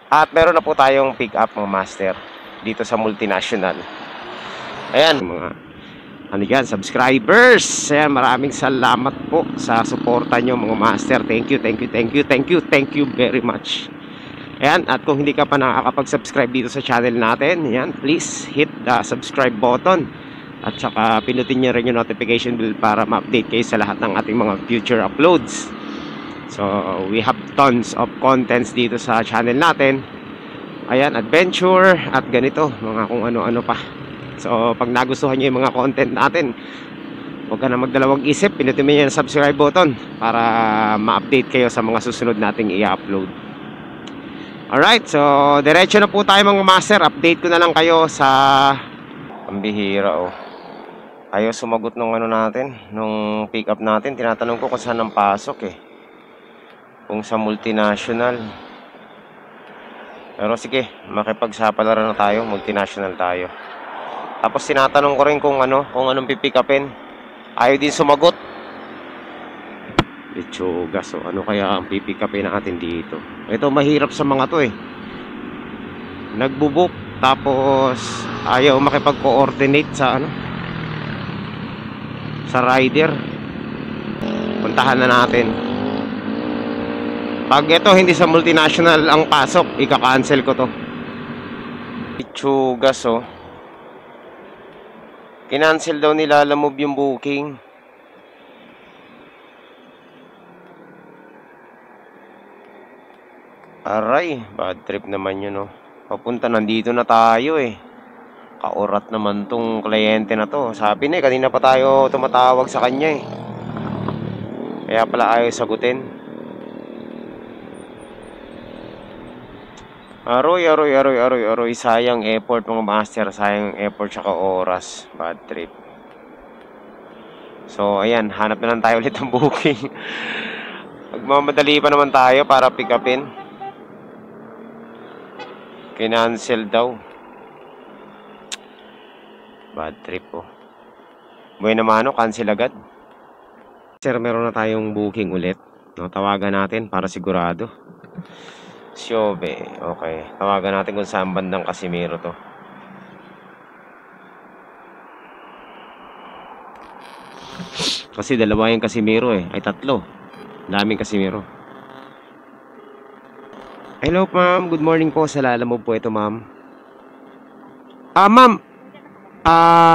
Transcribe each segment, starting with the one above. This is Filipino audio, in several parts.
At meron na po tayong pick up mga master dito sa multinational. Ayan mga subscribers. Ayan, maraming salamat po sa suporta nyo mga master. Thank you very much. Ayan, at kung hindi ka pa nakakapag-subscribe dito sa channel natin, ayan, please hit the subscribe button. At saka pinutin nyo rin yung notification bell para ma-update kayo sa lahat ng ating mga future uploads. So, we have tons of contents dito sa channel natin. Ayan, adventure at ganito, mga kung ano-ano pa. So, pag nagustuhan nyo yung mga content natin, huwag ka na magdalawang isip, pinutin mo yung subscribe button para ma-update kayo sa mga susunod nating i-upload. Alright, so diretso na po tayo mga master. Update ko na lang kayo sa pambihira ayaw sumagot nung natin, nung pick up natin. Tinatanong ko kung saan ang pasok kung sa multinational. Pero sige, makipagsapalaran na tayo, multinational tayo. Tapos tinatanong ko rin kung anong pipick upin. Ayaw din sumagot. Lechuga, so ano kaya ang pipick upin natin dito? Ito mahirap sa mga to Nagbubuk tapos ayaw makipag-coordinate sa sa rider. Puntahan na natin. Pag ito hindi sa multinational ang pasok, ika-cancel ko to. Lechugas kinancel daw nila, lamove yung booking. Aray, bad trip naman yun Papunta, nandito na tayo Kaurat naman tong kliyente na to. Sabi na kanina pa tayo tumatawag sa kanya Kaya pala ayaw sagutin. Aroy. Sayang effort mga master. Sayang effort tsaka oras. Bad trip. So ayan, hanap na lang tayo ulit ng booking. Magmamadali pa naman tayo para pick upin. Kinancel daw. Bad trip Buena mano, cancel agad. Sir, meron na tayong booking ulit. Tawagan natin para sigurado. Siobe, okay. Tawagan natin kung saan bandang Casimiro to. Kasi dalawa yung Casimiro ay tatlo. Daming Casimiro. Hello ma'am, good morning po. Sa Lalamove po ito ma'am. Ma'am,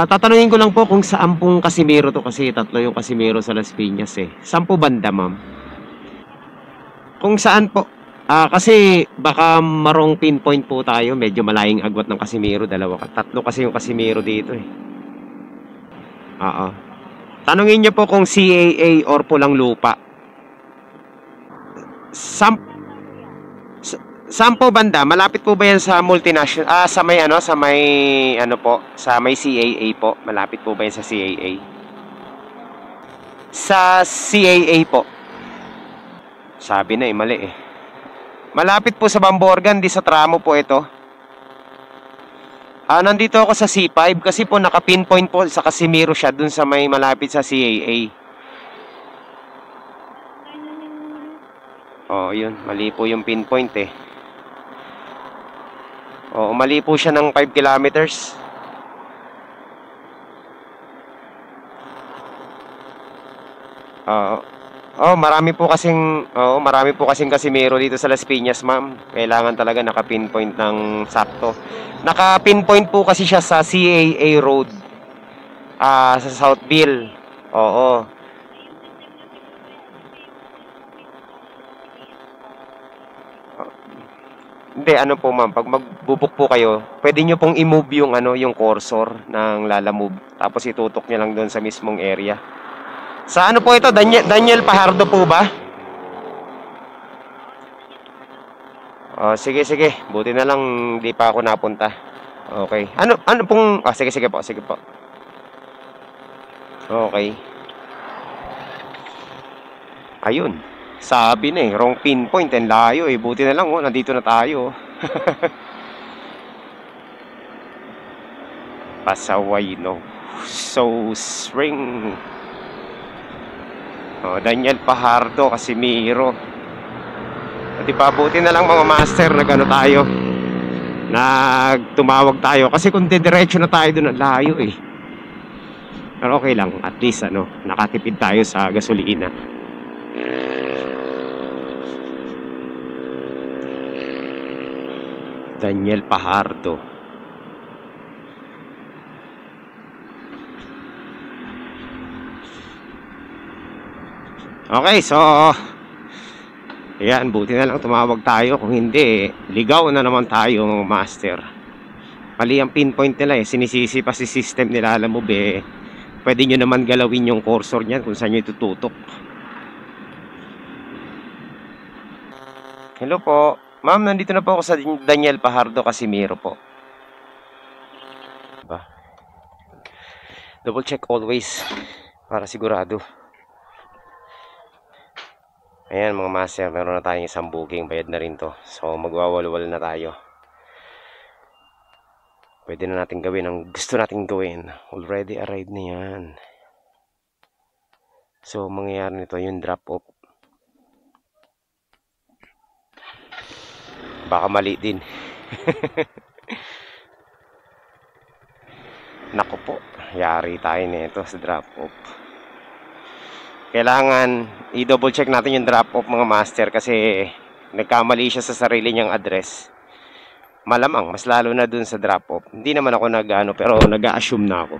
tatanungin ko lang po kung saan pong Casimiro to. Kasi tatlo yung Casimiro sa Las Piñas Saan po banda ma'am? Kung saan po? Kasi baka marong pinpoint po tayo. Medyo malaying agwat ng Casimiro. Tatlo kasi yung Casimiro dito Tanungin niyo po kung CAA or Pulang Lupa. Saan po banda? Malapit po ba yan sa multinational? Sa may sa may CAA po. Malapit po ba yan sa CAA? Sa CAA po. Sabi na mali Malapit po sa Bamborgan, di sa tramo po ito. Nandito ako sa C5 kasi po naka-pinpoint po sa Casimiro siya dun sa may malapit sa CAA. Yun, mali po yung pinpoint mali po siya ng 5 kilometers. Marami po kasing Casimiro dito sa Las Piñas, ma'am. Kailangan talaga naka-pinpoint ng sakto. Naka-pinpoint po kasi siya sa CAA Road. Sa Southville. Hindi, po ma'am, pag magbubuk po kayo, pwede nyo pong i-move yung cursor ng Lalamove. Tapos itutok nyo lang doon sa mismong area. Sa po ito? Daniel Pajardo po ba? Sige. Buti na lang di pa ako napunta. Okay. Ano pong... sige po. Okay. Ayun. Sabi na wrong pinpoint and layo Buti na lang nandito na tayo. Pasaway So spring. Daniel Pajardo, Casimiro. Di ba, buti na lang mga master nag-ano tayo, nagtumawag tayo, kasi kung diretso na tayo doon, ang layo eh. Pero okay lang, at least ano, nakatipid tayo sa gasolina. Daniel Pajardo. Okay, so ayan, buti na lang tumawag tayo. Kung hindi, ligaw na naman tayo mga master. Mali ang pinpoint nila eh, sinisisi pa si system nila. Alam mo be, pwede nyo naman galawin yung cursor nyan kung saan nyo itututok. Hello po ma'am, nandito na po ako sa Daniel Pajardo Casimiro po. Diba? Double check always para sigurado. Ayan mga master, meron na tayong isang booking, bayad na rin to. So magwawalwal na tayo. Pwede na natin gawin ang gusto natin gawin. Already arrived na yan. So mangyayari nito yung drop off. Baka mali din. Naku po, yari tayo nito sa drop off. Kailangan i-double check natin yung drop off mga master, kasi nagkamali siya sa sarili niyang address. Malamang mas lalo na dun sa drop off. Hindi naman ako nag-ano, pero nag-a-assume na ako.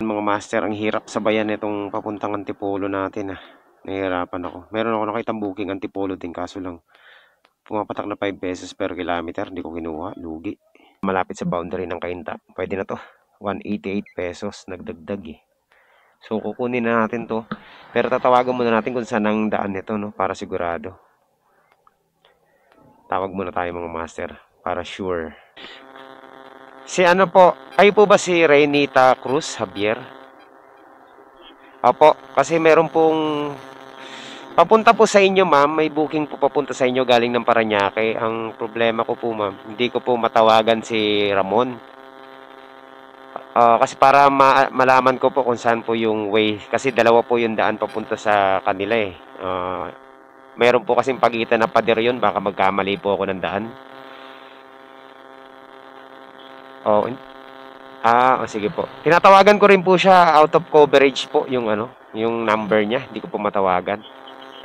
Mga master, ang hirap sabayan itong papuntang Antipolo natin. Nahihirapan ako. Meron ako nakitang booking Antipolo din, kaso lang pumapatak na 5 pesos per kilometer. Hindi ko kinuha, lugi. Malapit sa boundary ng Cainta. Pwede na to, 188 pesos nagdagdag eh. So kukunin na natin to, pero tatawagan muna natin kung saan ang daan nito, no, para sigurado. Tawag muna tayo mga master para sure. Si ano po, ay po ba si Renita Cruz Javier? Opo, kasi meron pong papunta po sa inyo ma'am, may booking po papunta sa inyo galing ng Parañaque. Ang problema ko po ma'am, hindi ko po matawagan si Ramon. Kasi para malaman ko po kung saan po yung way, kasi dalawa po yung daan papunta sa kanila eh. Meron po kasing pagitan na pader yun, baka magkamali po ako ng daan. Sige po. Tinatawagan ko rin po siya, out of coverage po yung ano, yung number niya, hindi ko po matawagan.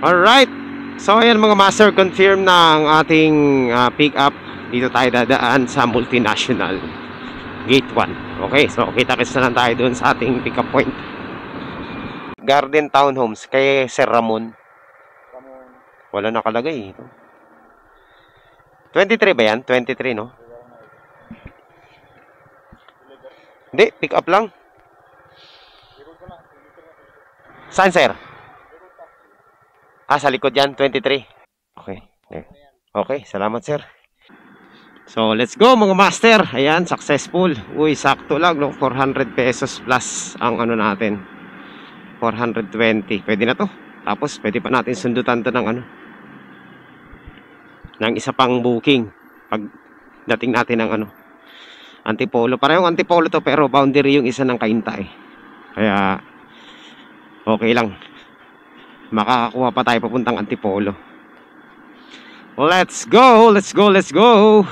Alright, so ayan mga master, confirm na ang ating pick up. Dito tayo dadaan sa Multinational Gate 1. Okay, so kita-kits na lang tayo doon sa ating pick up point. Garden Townhomes kay Sir Ramon. Wala nakalagay. 23 ba yan? 23 no? Hindi, pick up lang. Saan sir? Sa likod yan, 23. Okay. Okay, salamat sir. So, let's go mga master. Ayan, successful. Uy, sakto lang, no? 400 pesos plus ang ano natin. 420. Pwede na to. Tapos, pwede pa natin sundutan to ng ano, ng isa pang booking. Pag dating natin ng ano, Antipolo. Parehong Antipolo to, pero boundary yung isa ng Cainta eh. Kaya, okay lang. Makakakuha pa tayo papuntang Antipolo. Let's go, let's go, let's go.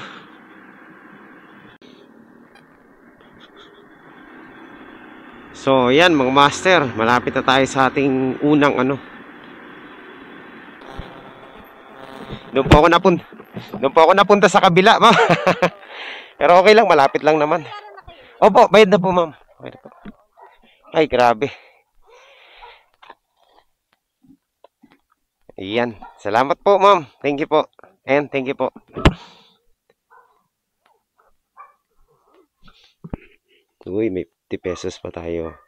So yan mga master, malapit na tayo sa ating unang ano. Doon po ako napunta sa kabila, ma'am. Pero okay lang, malapit lang naman. Opo, bayad na po ma'am. Ay grabe. Ayan, salamat po ma'am. Thank you po. And thank you po. Uy, may 50 pesos pa tayo.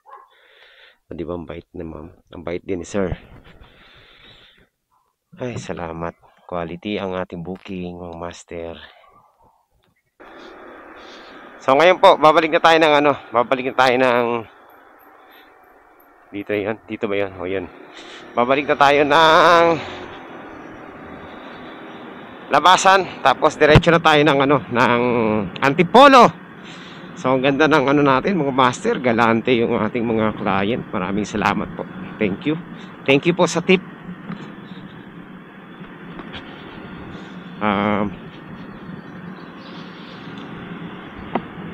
Di ba ang bait na ma'am? Ang bait din ni sir. Ay, salamat. Quality ang ating booking, mga master. So ngayon po, babalik na tayo ng ano, babalik na tayo ng dito yun, dito ba yun? O yun. Babalik na tayo ng Labasan, tapos diretso na tayo ng ano, ng Antipolo. So ang ganda ng ano natin mga master, galante yung ating mga client. Maraming salamat po. Thank you. Thank you po sa tip.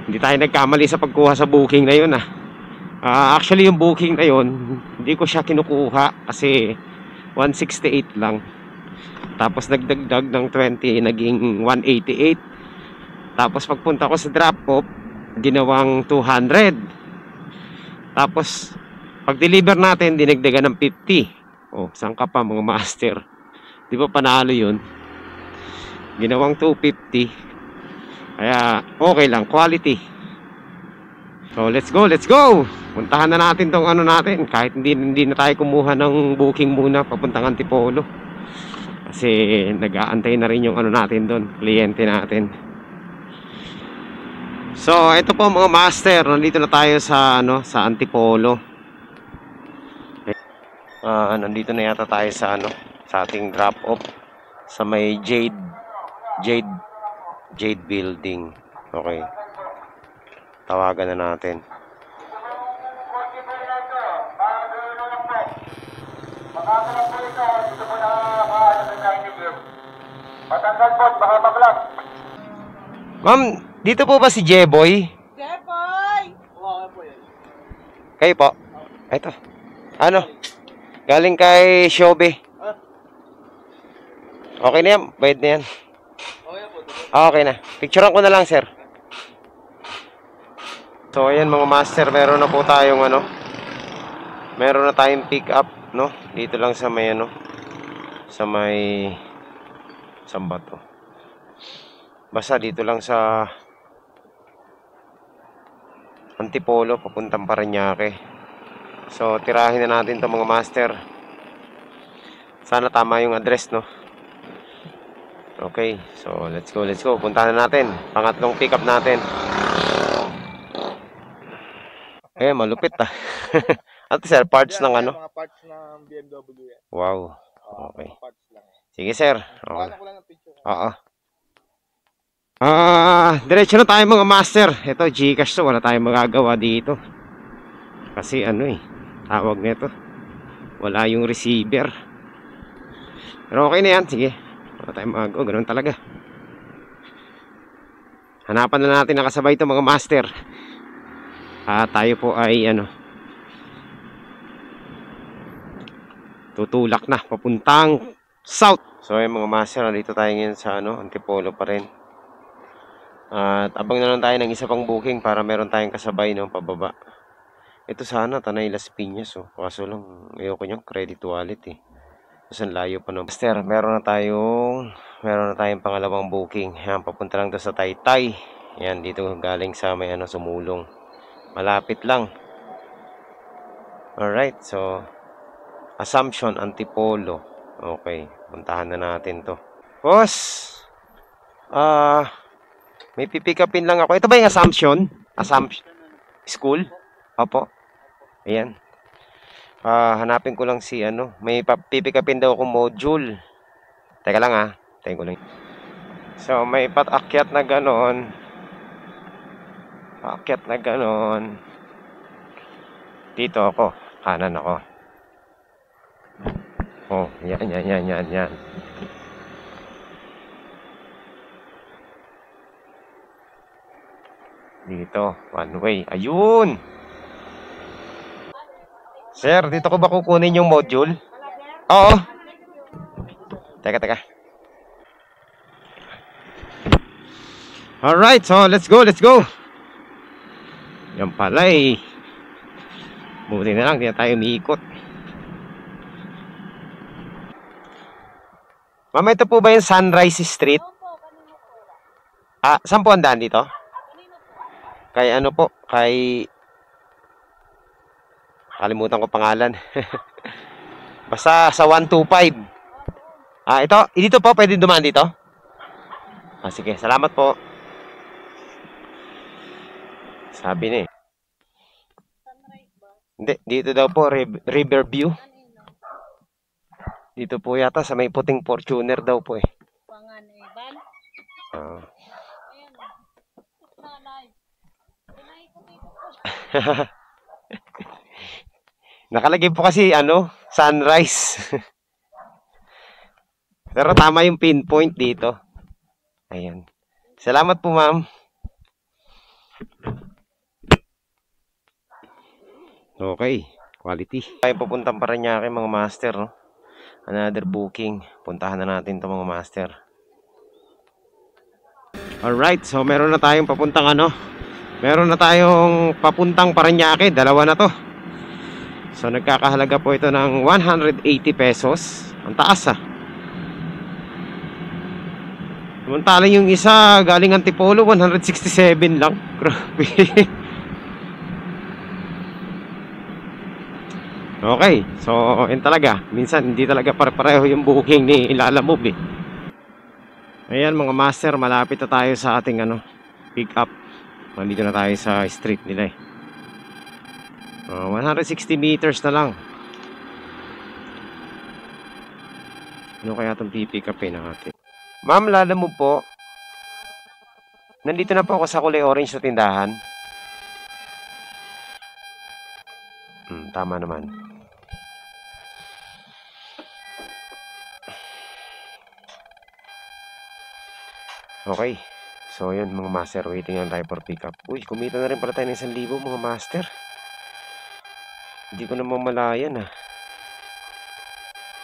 Hindi tayo nagkamali sa pagkuha sa booking na yun actually yung booking na yun hindi ko siya kinukuha kasi 168 lang, tapos nagdagdag ng 20 naging 188, tapos pagpunta ko sa drop off ginawang 200, tapos pag deliver natin dinagdagan ng 50. Saan ka pa mga master, di ba panalo yun, ginawang 250. Kaya okay lang, quality. So let's go. Puntahan na natin tong ano natin. Kahit hindi na tayo kumuha ng booking muna papuntang Antipolo. Kasi nag-aantay na rin yung ano natin doon, kliyente natin. So ito po mga master, nandito na tayo sa sa Antipolo. Nandito na yata tayo sa sa ating drop off sa may Jade Building. Okay. Tawagan na natin. Ma'am, dito po ba si Jeboy? Jeboy! Kayo po? Ito. Galing kay Shobe. Okay na yan. Bayad na yan. Okay na. Picturean ko na lang, sir. So, ayan mga master. Meron na po tayong meron na tayong pick up, no? Dito lang sa may sa may saan ba to? Basta dito lang sa Antipolo, papuntang Parañaque. So, tirahin na natin to mga master. Sana tama yung address, no? Okay, so let's go. Puntahan na natin. Pangatlong pick up natin. Malupit Ito sir, parts ng mga parts ng BMW yan. Wow. Okay. Parts lang. Sige sir. Okay. Ko lang ng picture. Oo. Diretso na tayo mga master. Ito, Gcash to. Wala tayong magagawa dito. Kasi tawag nito. Wala yung receiver. Pero okay na yan. Sige. Wala tayong magagawa. Ganun talaga. Hanapan na natin nakasabay ito mga master. Tayo po ay tutulak na papuntang south. So yung mga master, dito tayo ngayon sa Antipolo pa rin. At abang na lang tayo ng isa pang booking para meron tayong kasabay pababa. Ito sana Tanay Las Piñas kaso lang ayoko niyang credit wallet Kasi layo pa master. Meron na tayong pangalawang booking. Yan, papunta lang to sa Taytay. Yan, dito galing sa may Sumulong. Malapit lang. Alright, so Assumption, Antipolo. Okay, puntahan na natin to. Boss, may pipikapin lang ako. Ito ba yung Assumption? School? Opo. Ayan. Hanapin ko lang si may pipikapin daw akong module. Teka lang Teka ko lang. So, may patakyat na ganon. Paakyat na ganon. Dito ako. Kanan ako. Yan. Dito, one way. Ayun! Sir, dito ko ba kukunin yung module? Oo. Teka. Alright, so let's go. Yan pala buti na lang, di na tayo umiikot. Mama, ito po ba yung Sunrise Street? Saan po ang daan dito? Kay kalimutan ko pangalan. Basta sa 125. Dito po, pwede dumaan dito? Sige, salamat po. Sabi na Hindi, dito daw po, Riverview. Dito po yata sa may puting Fortuner daw po Nakalagay po kasi Sunrise. Pero tama yung pinpoint dito. Ayan. Salamat po, ma'am. Okay, quality. Tayo pupuntang Parañaque mga master, no? Another booking. Puntahan na natin 'to mga master. Alright, so meron na tayong papuntang meron na tayong papuntang Parañaque. Dalawa na to. So nagkakahalaga po ito ng 180 pesos. Ang taas Samantala yung isa galing Antipolo 167 lang. Grabe. Okay, so yun talaga. Minsan hindi talaga pare-pareho yung booking ni Lalamove eh. Ayan mga master, malapit na tayo sa ating pick up. Nandito na tayo sa street nila eh. 160 meters na lang. Ano kaya itong pipick upin natin? Ma'am, Lalamove po. Nandito na po ako sa kulay orange na tindahan. Tama naman. Okay. So yun mga master, waiting lang tayo for pick up. Uy, kumita na rin pala tayo ng 1,000 mga master. Hindi ko na mamalayan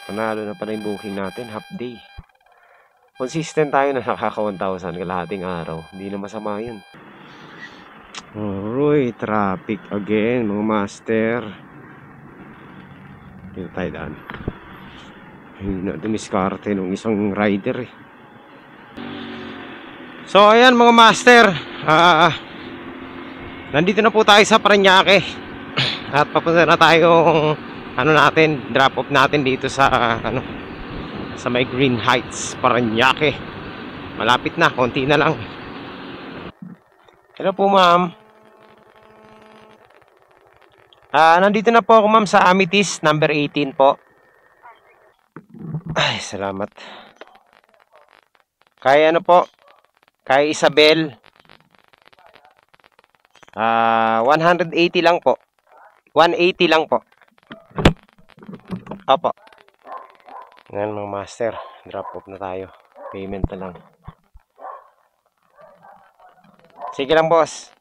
Panalo na pala yung booking natin, half day. Consistent tayo na nakaka 1,000 kalahating araw. Hindi na masama yun. Alright, traffic again mga master. Dito tayo daan. Hindi na dumiskarte nung isang rider eh. So ayan mga master, nandito na po tayo sa Parañaque. At papunta na tayong natin, drop off natin dito sa sa may Green Heights, Parañaque. Malapit na, konti na lang. Hello po ma'am. Nandito na po ako ma'am sa Amethyst number 18 po. Ay, salamat. Kaya po? Kay Isabel 180 lang po. 180 lang po. Opo. Ngayon mga master, drop off na tayo. Payment na lang. Sige lang boss.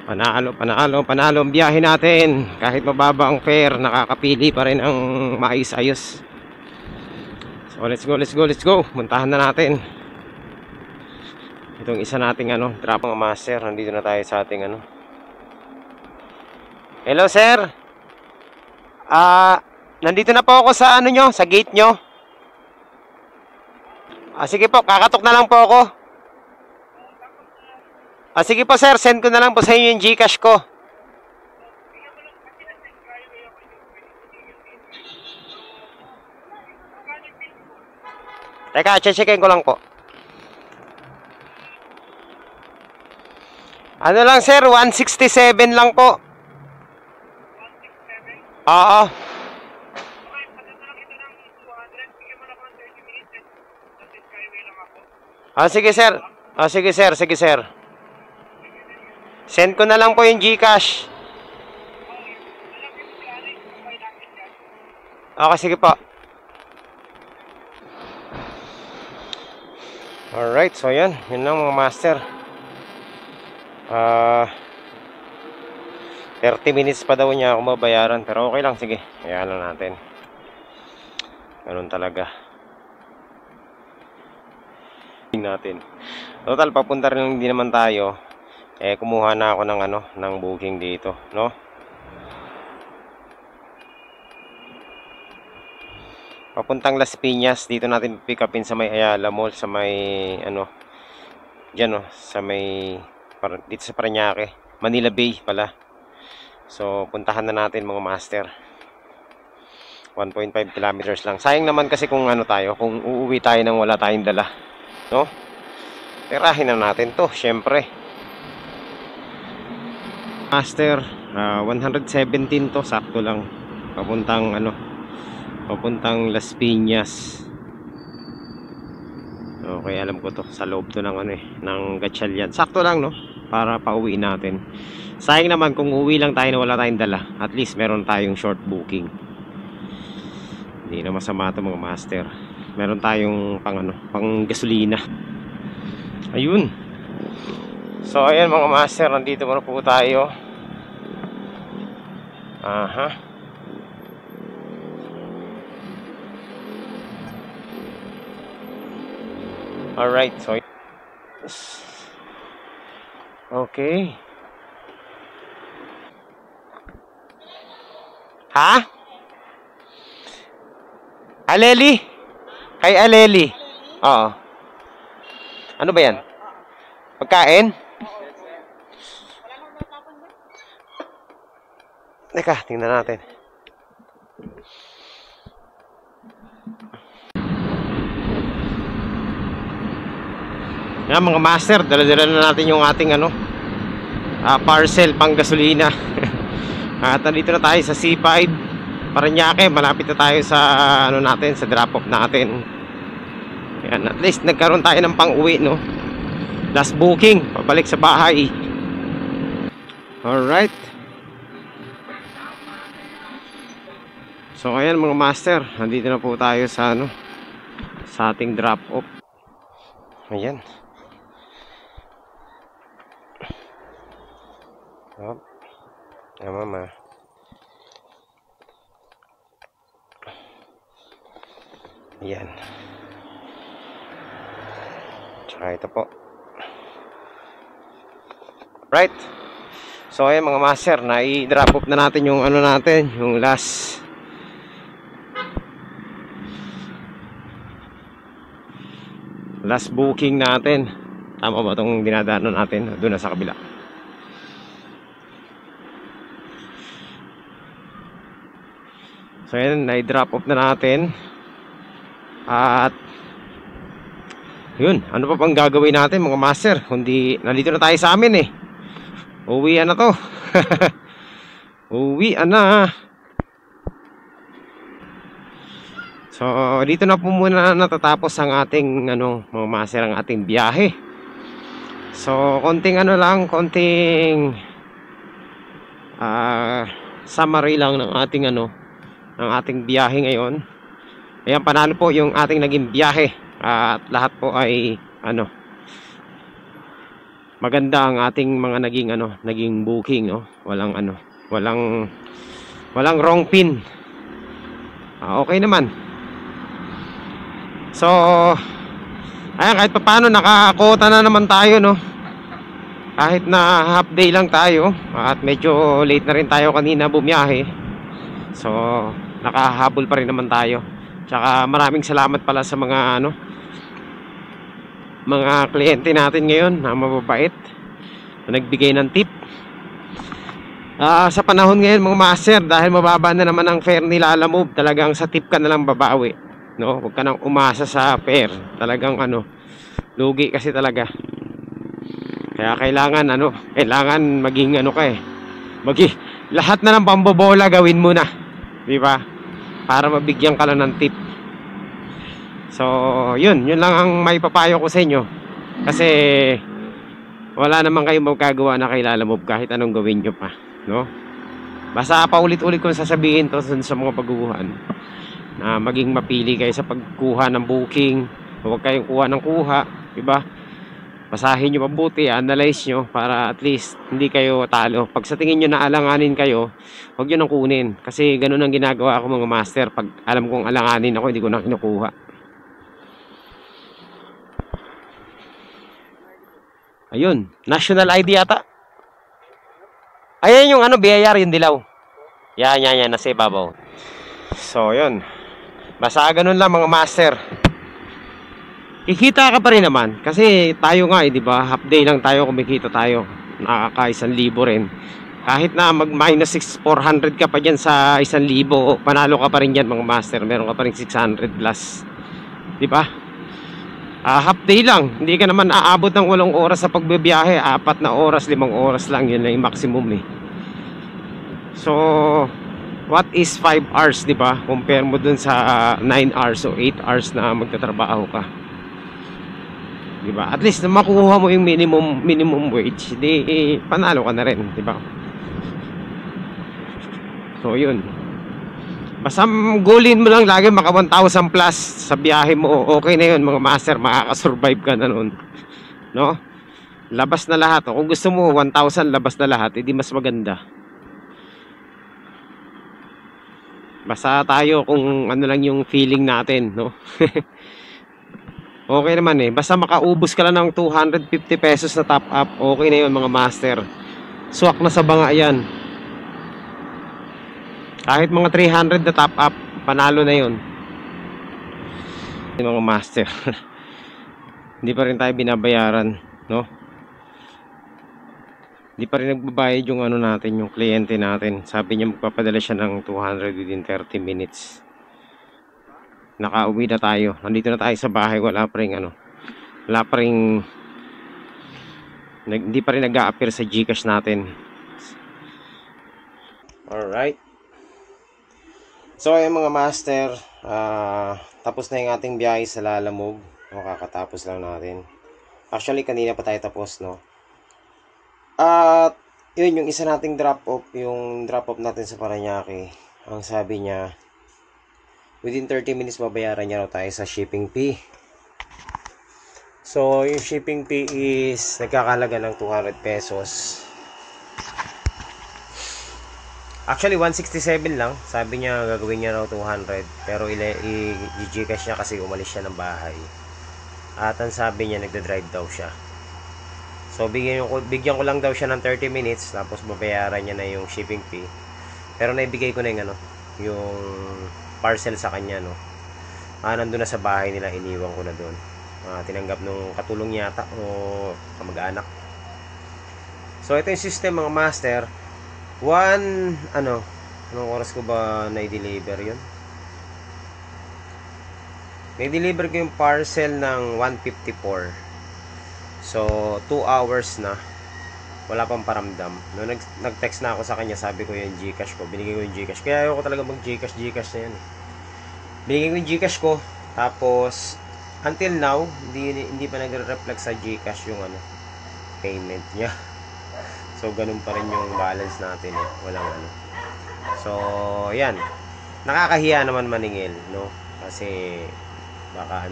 Panalo ang biyahe natin. Kahit mababa ang fare, nakakapili pa rin ang maayos-ayos. So let's go. Muntahan na natin itong isa nating drop mga master. Nandito na tayo sa ating Hello sir. Nandito na po ako sa nyo, sa gate nyo. Sige po, kakatok na lang po ako. Sige po sir, send ko na lang po sa inyo yung GCash ko. Teka, checkin ko lang po. Ano lang sir, 167 lang po. Oo. Sige sir. Sige sir. Send ko na lang po yung GCash. Okay, sige po. Alright, so yan. Yun lang mga master. 30 minutes pa daw niya ako mabayaran. Pero okay lang, sige. Hayaan lang natin. Ganun talaga. Natin. Total, papunta rin lang din naman tayo. Kumuha na ako ng ng booking dito, no? Papuntang Las Piñas, dito natin pick upin sa may Ayala Mall, sa may diyan sa may dito sa Parañaque, Manila Bay pala. So puntahan na natin mga master. 1.5 kilometers lang. Sayang naman kasi kung kung uuwi tayo nang wala tayong dala, no? Tirahin na natin to, syempre. Master, 117 to, sakto lang. Papuntang Las Piñas. Okay, alam ko to. Sa loob to ng ng Gatchalian. Sakto lang, no? Para pauwi natin. Sayang naman kung uwi lang tayo na wala tayong dala. At least meron tayong short booking. Hindi na masama to mga master. Meron tayong pang gasolina. Ayun. So ayan mga master, nandito muna po tayo. Aha. Alright, so okay. Ha? Aleli? Kay Aleli? Oo. Ano ba yan? Pagkain? Teka, tingnan natin. Yan mga master, dala-dala na natin yung ating parcel pang gasolina. At nandito na tayo sa C5 Parañaque, malapit na tayo sa natin, sa drop off natin. Yan, at least nagkaroon tayo ng pang-uwi, no? Last booking, pabalik sa bahay. Alright. So ayan mga master, nandito na po tayo sa sa ating drop off. Ayan. Oh. Ayan mama. Ayan. Tsaka ito po. Right. So ayan mga master, na-i-drop off na natin yung natin, yung last booking natin. Tama ba itong dinadaanan natin? Doon na sa kabila. So ayan, na-i-drop off na natin. At yun, ano pa pang gagawin natin mga master? Kundi nandito na tayo sa amin eh. Uwian na to. Uwian na. So dito na po muna natatapos ang ating mga master, ang ating biyahe. So konting konting summary lang ng ating ng ating biyahe ngayon. Ayan, panalo po yung ating naging biyahe. At lahat po ay maganda ang ating mga naging booking, no? Walang wrong pin. Okay naman. So ayan, kahit paano nakakota na naman tayo, no? Kahit na half day lang tayo at medyo late na rin tayo kanina bumiyahe. So nakahabol pa rin naman tayo. Tsaka maraming salamat pala sa mga mga kliyente natin ngayon na mababait, na nagbigay ng tip. Sa panahon ngayon mga master, dahil mababa na naman ang fare ni Lalamove, talagang sa tip ka na lang babawi, no? Huwag ka nang umasa sa fare. Talagang lugi kasi talaga. Kaya kailangan kailangan maging lahat na ng pambobola gawin mo na, di ba? Para mabigyan ka lang ng tip. So yun lang ang may papayo ko sa inyo. Kasi wala naman kayong magagawa na kay Lalamove kahit anong gawin nyo pa, no? Basta paulit-ulit kong sasabihin to sa mga pagkukuhan, na maging mapili kayo sa pagkuha ng booking. Huwag kayong kuha ng kuha, diba? Basahin nyo mabuti, analyze nyo, para at least hindi kayo talo. Pag sa tingin nyo na alanganin kayo, huwag nyo nang kunin. Kasi ganun ang ginagawa ko mga master. Pag alam kong alanganin ako, hindi ko na kinukuha. Ayun, national ID yata. Ayan yung BIR, yung dilaw. Yan, nasa ibabaw. So yun, basta ganun lang mga master. Kikita ka pa rin naman. Kasi tayo nga diba, half day lang tayo, kumikita tayo. Nakaka 1,000 rin. Kahit na mag minus 400 ka pa dyan sa 1,000, panalo ka pa rin dyan mga master. Meron ka pa rin 600 plus, diba? Half day lang. Hindi ka naman aabot ng 8 oras sa pagbibiyahe. 4 na oras, 5 oras lang. Yun na yung maximum eh. So what is 5 hours, diba? Compare mo dun sa 9 hours o 8 hours na magtatrabaho ka, diba? At least na makuha mo yung minimum wage, di panalo ka na rin, diba? So yun, basta goalin mo lang lagi maka 1,000 plus sa biyahe mo, okay na yun mga master. Makakasurvive ka na nun, no? Labas na lahat. O, kung gusto mo 1,000 labas na lahat, edi mas maganda. Basta tayo kung ano lang yung feeling natin, no? Okay naman eh. Basta makaubos ka lang ng 250 pesos na top up, okay na yun mga master. Swak na sa banga yan. Kahit mga 300 na top up, panalo na yun. Mga master. Hindi pa rin tayo binabayaran, no? Hindi pa rin nagbabayad yung ano natin, yung kliyente natin. Sabi niya magpapadala siya ng 200 within 30 minutes. Nakauwi na tayo. Nandito na tayo sa bahay. Wala pa rin ano. Wala pa rin hindi pa rin nag-a-appear sa GCash natin. Alright. So ayun mga master, tapos na yung ating biyahe sa Lalamove. Makakatapos lang natin. Actually kanina pa tayo tapos, no? At yun yung isa nating drop off, yung drop off natin sa Parañaque. Ang sabi niya within 30 minutes babayaran niya raw tayo sa shipping fee. So, yung shipping fee is nagkakalaga ng 200 pesos. Actually, 167 lang. Sabi niya gagawin niya raw 200. Pero i-Gcash niya kasi umalis siya ng bahay. At ang sabi niya, nagda-drive daw siya. So, bigyan ko lang daw siya ng 30 minutes. Tapos babayaran niya na yung shipping fee. Pero naibigay ko na yung yung parcel sa kanya, no. Nandun na sa bahay nila, iniwan ko na doon. Tinanggap nung katulong yata o kamag-anak. So ito yung system mga master. Anong oras ko ba na-deliver yun? Na-deliver ko yung parcel ng 1:54. So 2 hours na. Wala pang paramdam. No, nag-text na ako sa kanya, sabi ko yung GCash ko. Binigay ko yung GCash. Kaya ayoko talaga mag-GCash na yan. Binigay ko yung GCash ko. Tapos, until now, hindi pa nagre-reflect sa GCash yung payment niya. So, ganun pa rin yung balance natin eh. Walang So, yan. Nakakahiya naman maningil, no? Kasi, baka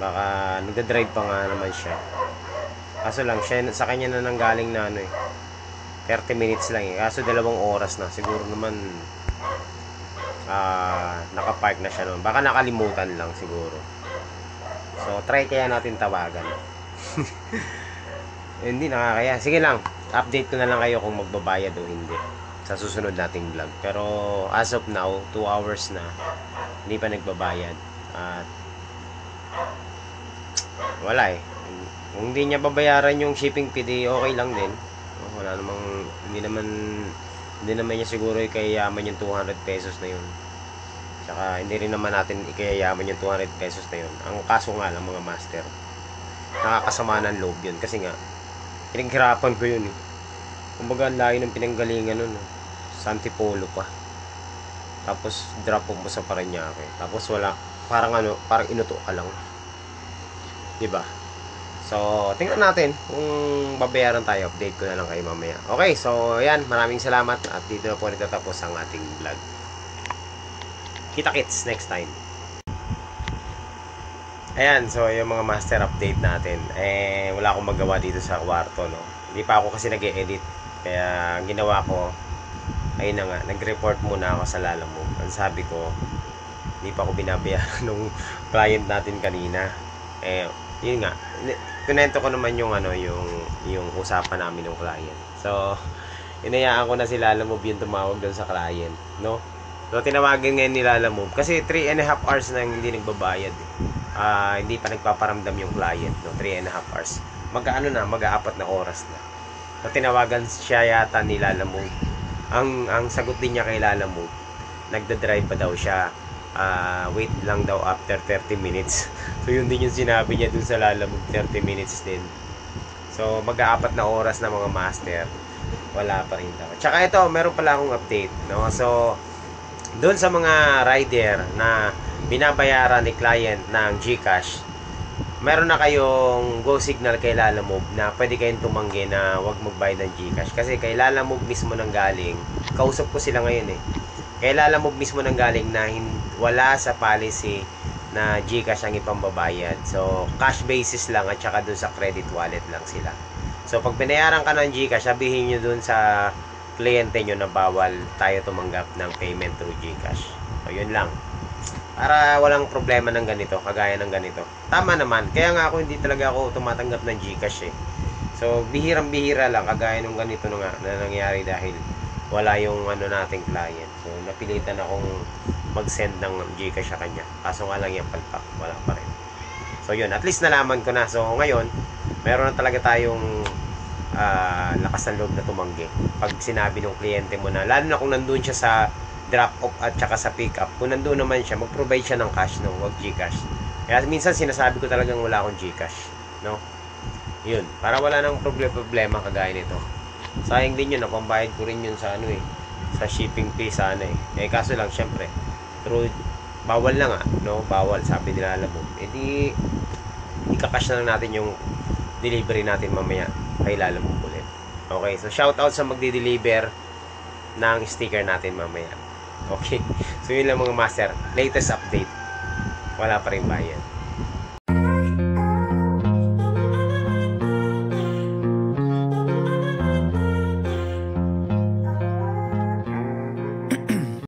baka nagda-drive pa nga naman siya. Kaso lang, sa kanya na nanggaling na 30 minutes lang eh. Kaso 2 oras na. Siguro naman nakapark na siya noon. Baka nakalimutan lang siguro. So, try kaya natin tawagan. Hindi, nakakaya. Sige lang, update ko na lang kayo kung magbabayad o hindi sa susunod nating vlog. Pero as of now, 2 hours na hindi pa nagbabayad. At wala eh. Kung hindi niya babayaran yung shipping fee, okay lang din. Wala namang, hindi naman niya siguro ikayayaman yung 200 pesos na yun. Tsaka hindi rin naman natin ikayayaman yung 200 pesos na yun. Ang kaso nga lang mga master, nakakasama ng loob yun. Kasi nga, pinaghirapan ko yun eh. Kumbaga ang layo ng pinanggalingan nun. Sa Antipolo pa. Tapos drop off mo sa Parañaque. Tapos wala, parang inuto ka lang. Diba? So, tingnan natin kung babayaran tayo. Update ko na lang kayo mamaya. Okay, so yan. Maraming salamat. At dito na po natatapos ang ating vlog. Kita-kits next time. Ayan, so yung mga master update natin. Wala akong magawa dito sa kwarto, no. Hindi pa ako kasi nag-e-edit. Kaya ginawa ko, ayun na nga, nag-report muna ako sa Lalamove. Ang sabi ko, hindi pa ako binabayaran nung client natin kanina. Yun nga, pinento ko naman yung yung usapan namin ng client. So, inayaan ko na si Lalamove yung tumawag doon sa client, no? So, tinawagan ngayon ni Lalamove kasi 3.5 hours na hindi nagbabayad. Hindi pa nagpaparamdam yung client, no? 3.5 hours. Mag-4 na oras na. So, tinawagan siya yata ni Lalamove. Ang sagot din niya kay Lalamove, nagda-drive pa daw siya. Wait lang daw after 30 minutes. So yun din yung sinabi niya dun sa Lalamove, 30 minutes din. So mag-4 na oras na mga master, wala pa rin daw. Tsaka ito, meron pala akong update, no? So dun sa mga rider na binabayaran ni client ng GCash, meron na kayong go signal kay Lalamove na pwede kayong tumanggi na wag magbayad ng GCash. Kasi kay Lalamove mismo nang galing, kausap ko sila ngayon eh. Kay Lalamove mismo nang galing na wala sa policy na GCash ang ipambabayad. So, cash basis lang at saka dun sa credit wallet lang sila. So, pag binayaran ka ng GCash, sabihin nyo dun sa kliyente nyo na bawal tayo tumanggap ng payment through GCash. So, yun lang. Para walang problema ng ganito, kagaya ng ganito. Tama naman. Kaya nga ako hindi talaga ako tumatanggap ng GCash eh. So, bihirang-bihira lang, kagaya nung ganito na nangyari dahil wala yung nating client. So, napilitan akong mag-send ng GCash sa kanya. Kaso nga lang yung palpak, wala pa rin. So yun, at least nalaman ko na. So ngayon, meron na talaga tayong lakas ng loob na tumanggi. Pag sinabi ng kliyente mo na, lalo na kung nandun siya sa drop-off at saka sa pick-up, kung nandun naman siya, mag-provide siya ng cash, no? Wag GCash. Kaya minsan sinasabi ko talagang wala akong GCash, no? Yun, para wala nang problema kagaya nito. Sayang din yun, napambayad ko rin yun sa sa shipping fee sana eh. Kaso lang, syempre, bawal na nga, no? Bawal, sabi nila alam mo. Di ika-cash na lang natin yung delivery natin mamaya kay Lalamove ulit. Okay, so shout out sa magdi-deliver ng sticker natin mamaya. Okay, so yun lang mga master, latest update, wala pa rin bayad.